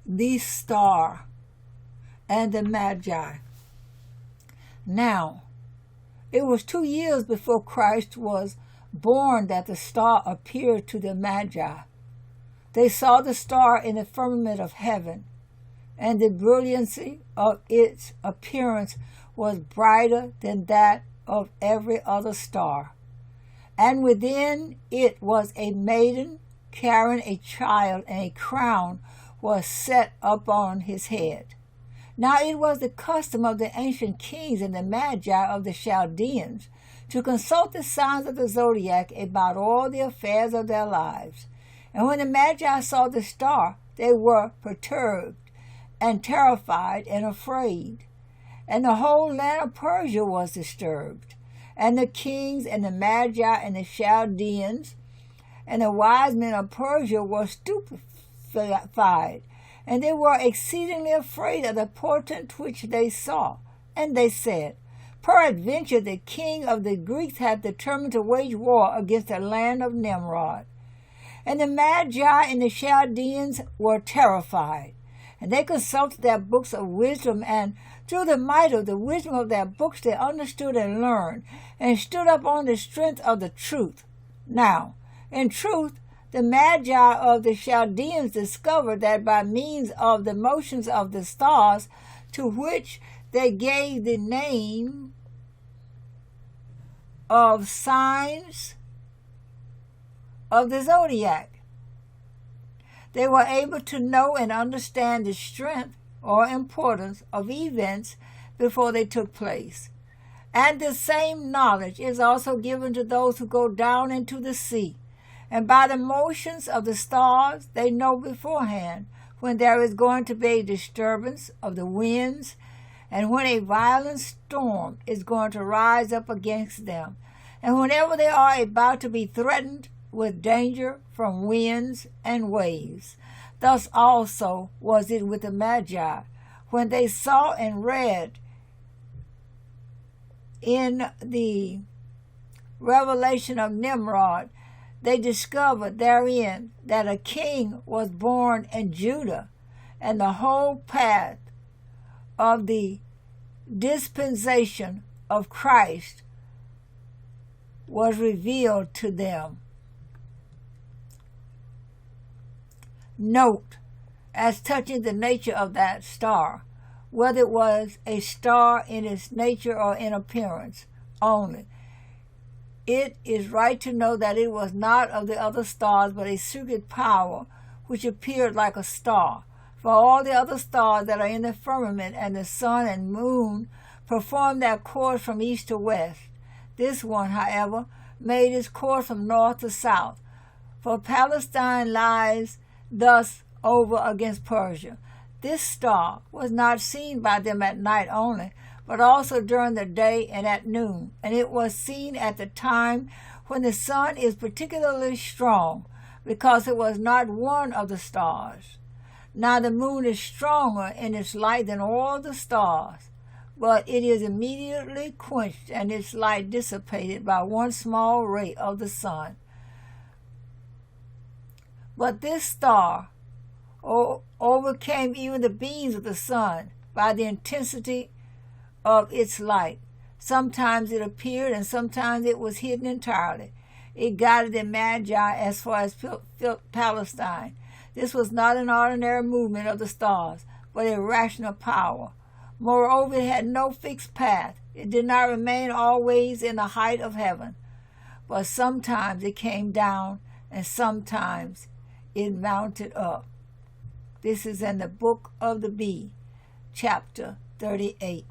the star and the Magi. Now, it was 2 years before Christ was born that the star appeared to the Magi. They saw the star in the firmament of heaven, and the brilliancy of its appearance was brighter than that of every other star. And within it was a maiden carrying a child, and a crown was set upon his head. Now it was the custom of the ancient kings and the Magi of the Chaldeans to consult the signs of the Zodiac about all the affairs of their lives. And when the Magi saw the star, they were perturbed and terrified and afraid. And the whole land of Persia was disturbed. And the kings and the Magi and the Chaldeans and the wise men of Persia were stupefied, and they were exceedingly afraid of the portent which they saw. And they said, Peradventure the king of the Greeks hath determined to wage war against the land of Nimrod. And the Magi and the Chaldeans were terrified, and they consulted their books of wisdom, and through the might of the wisdom of their books they understood and learned, and stood up on the strength of the truth. Now, in truth, the Magi of the Chaldeans discovered that by means of the motions of the stars, to which they gave the name of signs of the Zodiac, they were able to know and understand the strength or importance of events before they took place. And the same knowledge is also given to those who go down into the sea. And by the motions of the stars, they know beforehand when there is going to be a disturbance of the winds, and when a violent storm is going to rise up against them, and whenever they are about to be threatened with danger from winds and waves. Thus also was it with the Magi, when they saw and read in the revelation of Nimrod, they discovered therein that a king was born in Judah, and the whole path of the dispensation of Christ was revealed to them. Note, as touching the nature of that star, whether it was a star in its nature or in appearance only, it is right to know that it was not of the other stars, but a secret power which appeared like a star. For all the other stars that are in the firmament and the sun and moon perform their course from east to west. This one, however, made its course from north to south. For Palestine lies thus over against Persia. This star was not seen by them at night only, but also during the day and at noon, and it was seen at the time when the sun is particularly strong, because it was not one of the stars. Now the moon is stronger in its light than all the stars, but it is immediately quenched and its light dissipated by one small ray of the sun. But this star overcame even the beams of the sun by the intensity of its light. Sometimes it appeared and sometimes it was hidden entirely. It guided the Magi as far as Palestine. This was not an ordinary movement of the stars, but a rational power. Moreover, it had no fixed path. It did not remain always in the height of heaven, but sometimes it came down and sometimes it mounted up. This is in the book of the Bee, chapter 38.